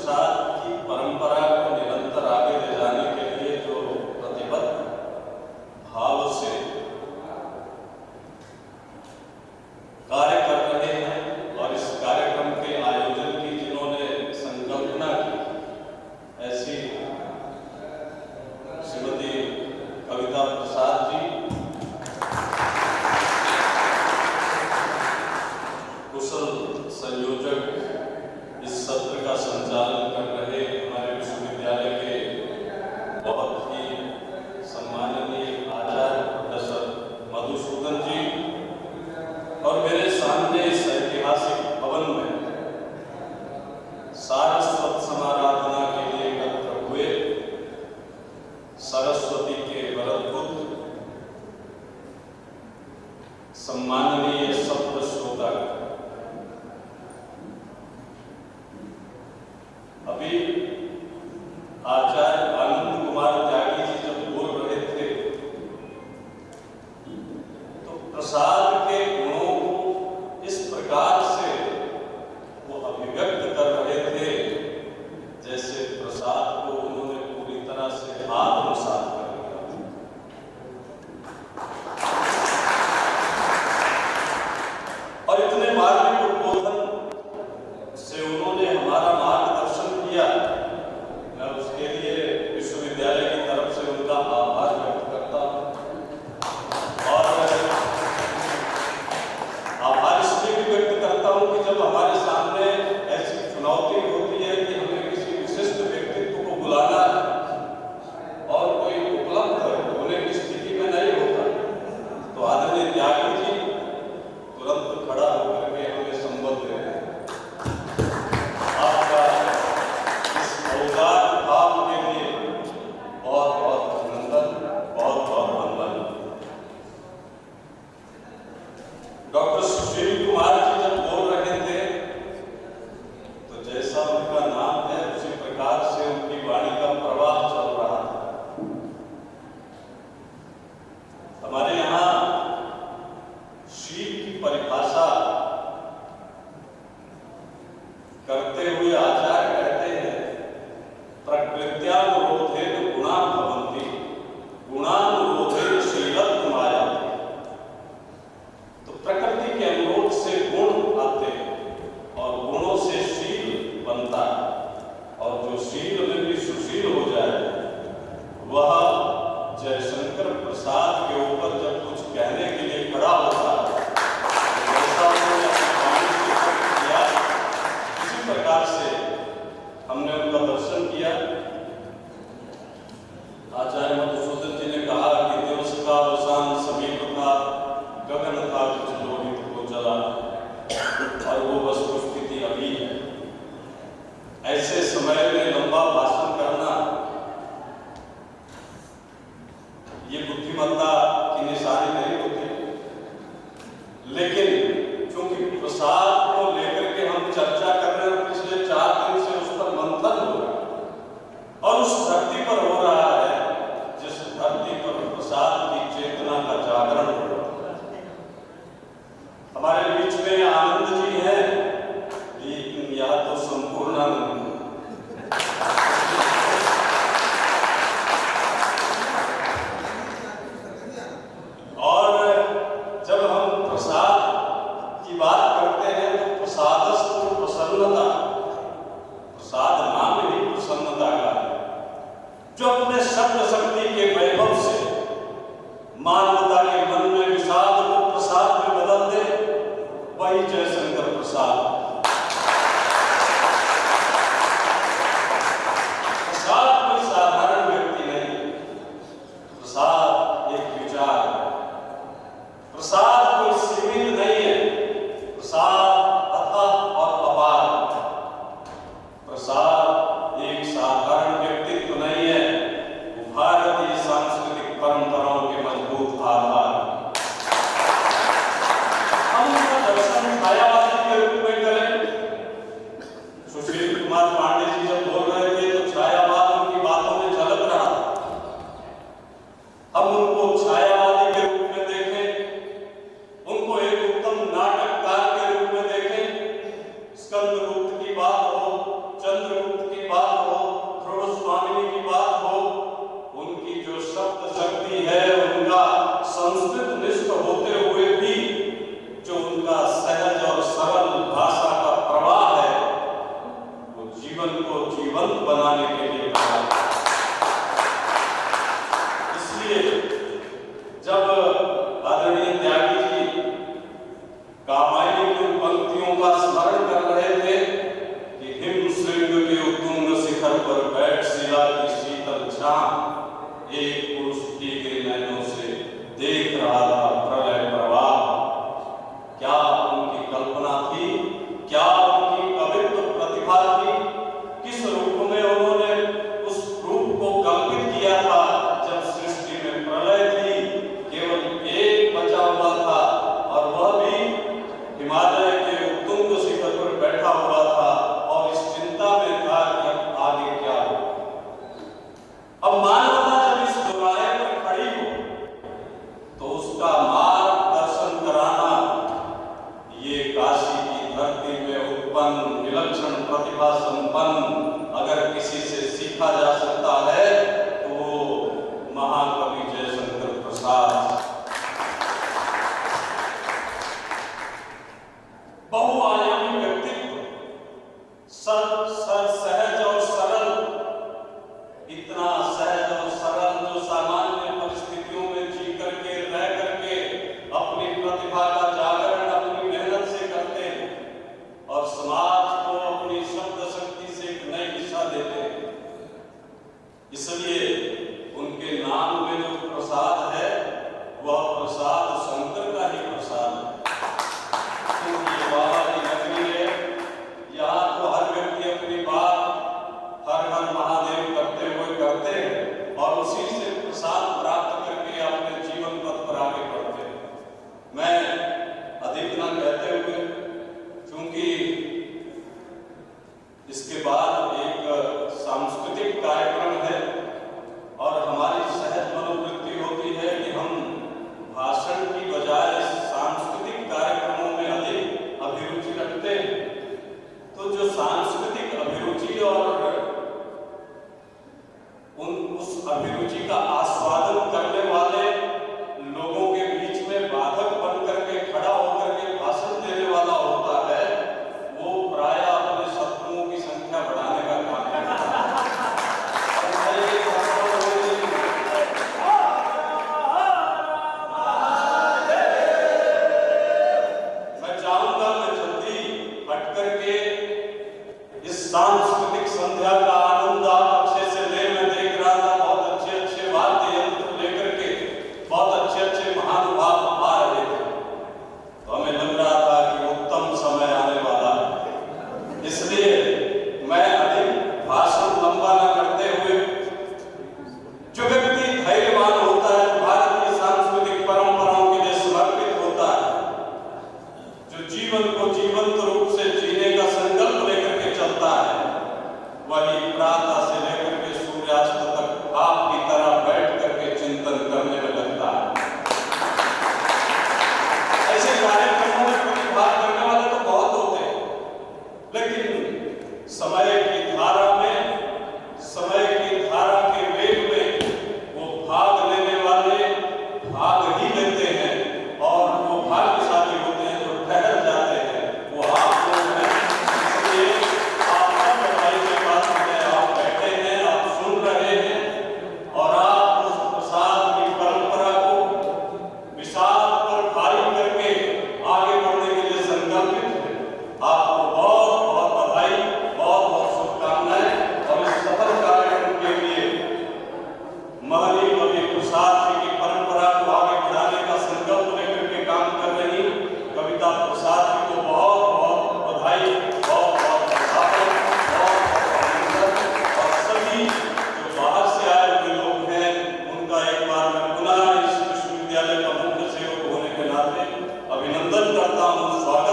प्रसाद की परंपरा को निरंतर आगे ले जाने के लिए जो प्रतिबद्ध भाव से कार्य कर रहे हैं और इस कार्यक्रम के आयोजन की जिन्होंने संकल्पना की, ऐसी श्रीमती कविता प्रसाद जी, कुशल संयोजक, इस सत्र का संचालन कर रहे हमारे विश्वविद्यालय के बहुत ही सम्माननीय आचार्य प्रोफेसर मधुसूदन जी, और मेरे सामने इस ऐतिहासिक भवन में सारस्वत समाराधना के लिए एकत्र हुए सरस्वती के वरदपुत्र सम्माननीय सप्त श्रोता, अभी आचार्य आनंद कुमार त्यागी जी जब बोल रहे थे तो प्रसाद के गुणों को इस प्रकार से वो अभिव्यक्त कर रहे थे जैसे प्रसाद को उन्होंने पूरी तरह से आत्मसात कर लिया। और इतने मार्मिक उद्बोधन से उन्होंने हमारा मार्गदर्शन किया। मैं उसके लिए विश्वविद्यालय की तरफ से उनका आभार व्यक्त करता हूँ, और आभार इसलिए भी व्यक्त करता हूँ कि जब हमारे सामने ऐसी चुनौती होती है कि हमें किसी विशिष्ट व्यक्तित्व को बुलाना है और कोई उपलब्ध होने की स्थिति में नहीं होता, तो आदरणीय त्यागी जी तुरंत खड़ा होकर के हमें संबोध देते हैं। आपका इस औदार्य भाव के लिए बहुत बहुत अभिनंदन, बहुत बहुत वंदन। डॉक्टर सुशील कुमार जी जब बोल रहे थे तो जैसा उनका नाम है उसी प्रकार से उनकी वाणी का प्रवाह चल रहा था। हमारे यहाँ शील की परिभाषा करते हुए आचार्य कहते हैं, प्रकृत्यानुरोधेन गुणा भवन्ति, गुणानुरोधेन शीलत्वम् आयाति। तो प्रकृति के अनुरोध से गुण आते हैं और गुणों से शील बनता है, और जो शील में भी सुशील हो जाए वह जयशंकर प्रसाद के ऊपर जब कुछ कहने के लिए खड़ा होता है, जैसा उन्होंने अपनी वाणी से व्यक्त किया, इसी प्रकार से हमने उनका दर्शन किया। आचार्य मधुसूदन जी ने कहा कि दिवस का अवसान समीप था, गगन था कुछ लोहित हो चला, और वो वस्तुस्थिति अभी है। ऐसे समय में लंबा भाषण करना ये बुद्धिमत्ता की निशानी नहीं होती, लेकिन चूंकि प्रसाद को लेकर के हम चर्चा कर रहे हैं, पिछले 4 दिन से उस पर मंथन हो रहा है और उस धरती पर हो रहा है जिस धरती पर प्रसाद की चेतना का जागरण हो रहा है। हमारे बीच में आनंद जी हैं, लेकिन यह तो संपूर्णानंद, और जब हम प्रसाद की बात करते हैं तो प्रसादस्तु प्रसन्नता, प्रसाद नाम ही प्रसन्नता का है। जो अपने शब्द शक्ति के वैभव से मानवता के मन में विषाद को प्रसाद में बदल दे, वही जयशंकर प्रसाद। प्रसाद कोई साधारण व्यक्ति नहीं, प्रसाद एक विचार है, प्रसाद कोई सीमित नहीं है, प्रसाद अथाह और अपार। प्रसाद एक साधारण व्यक्तित्व नहीं है, वो भारतीय सांस्कृतिक परंपराओं के मजबूत आधार। हम उसका दर्शन छायावादी के रूप में करें। सुशील कुमार पांडे जी जब बोल रहे थे तो छायावाद उनकी बातों में झलक रहा था। हम उनको छायावादी के रूप में देखें, उनको एक उत्तम नाटककार के रूप में देखें। स्कंदगुप्त की बात हो, चंद्रगुप्त की जीवन को जीवंत बनाने के लिए बनाया। इसलिए जब आदरणीय त्यागी जी कामायनी की पंक्तियों का स्मरण कर रहे थे कि हिम श्रृंग के उत्तुंग शिखर पर बैठ शिला की शीतल छां एक पुरुष भीगे नैनों से देख रहा था प्रलय प्रवाह, क्या उनकी कल्पना थी, क्या उनकी कवित्व प्रतिभा थी, किस रूप में उन्होंने उस रूप को कल्पित किया था जब सृष्टि में प्रलय थी, केवल एक बचा हुआ था और वह भी हिमालय के उत्तुंग शिखर पर बैठा हुआ था और इस चिंता में था कि अब आगे क्या हो। अब मानवता जब इस चौराहे पर खड़ी हो तो उसका मार्गदर्शन कराना ये काशी की धरती में उत्पन्न विलक्षण प्रतिभा संपन्न अगर किसी से सीखा जा सकता है तो वो महाकवि जयशंकर प्रसाद। बहुआयामी व्यक्तित्व, सहज और सरल, इतना सहज और सरल जो सामान्य परिस्थितियों में जी करके रह करके अपनी प्रतिभा का जागरण अपनी मेहनत से करते हैं और समाज को अपनी शब्द शक्ति से एक नई दिशा देते हैं। इसलिए उनके नाम में जो प्रसाद है वह प्रसाद शंकर का ही प्रसाद है। क्योंकि बाबा की नगरी है, यहाँ तो हर व्यक्ति अपनी बात हर हर महादेव करते हुए करते हैं और उसी से प्रसाद प्राप्त करके अपने जीवन पथ पर आगे बढ़ते हैं। मैं अधिक न कहते हुए, क्योंकि इसके बाद एक सांस्कृतिक कार्यक्रम है और हमारी सहज मनोवृत्ति होती है कि हम भाषण की बजाय सांस्कृतिक कार्यक्रमों में अधिक अभिरुचि रखते हैं। तो जो सांस्कृतिक अभिरुचि और उस अभिरुचि का आस्वादन करने वाले लोगों के बीच में बाधक बन करके खड़ा होकर के भाषण देने वाला होता है, वो प्रायः अपने शत्रुओं की संख्या बढ़ाने का काम करता है। मैं चाहूंगा मैं जल्दी हट करके इस सांस्कृतिक संध्या का आनंद आप अच्छे से ले। मैं देख रहा था बहुत अच्छे अच्छे वाद्य यंत्र लेकर के बहुत अच्छे अच्छे महानुभाव आ रहे थे, तो हमें लग रहा था कि उत्तम समय आने वाला है। इसलिए मैं अधिक भाषण लंबा न करते हुए, जो व्यक्ति धैर्यवान होता है, भारतीय सांस्कृतिक परंपराओं के लिए समर्पित होता है, जो जीवन को जीवंत रूप से जीने का संकल्प लेकर के चलता है, वही प्रातः से लेकर के सूर्यास्त तक आपकी तरह बैठ करके चिंतन करने में लगता है। ऐसे कार्यक्रमों में प्रतिभाग करने वाले तो बहुत होते हैं, लेकिन समय की धारा में, समय की धारा के वेग में वो भाग लेने वाले भाग ही लेते हैं और वो भाग्यशाली होते हैं जो ठहर जाते हैं, वो आप लोग हैं। इसलिए आपका बधाई के बाद में आप बैठे हैं, आप सुन रहे हैं और आप उस प्रसाद की परंपरा को विषाद पर भारी करके आगे बढ़ने के लिए संकल्पित हैं। आपको बहुत बहुत बधाई, बहुत बहुत शुभकामनाएं और इस सफल कार्यक्रम के लिए महली कवि प्रसाद जी की परंपरा को आगे बढ़ाने का संकल्प लेकर के काम कर रही कविता प्रसाद जी को बहुत बहुत बधाई, बहुत बहुत अभिनंदन, और सभी जो बाहर से आए हुए लोग हैं उनका एक बार मैं पुनः इस विश्वविद्यालय का मुख्य सेवक होने के नाते अभिनंदन करता हूँ, स्वागत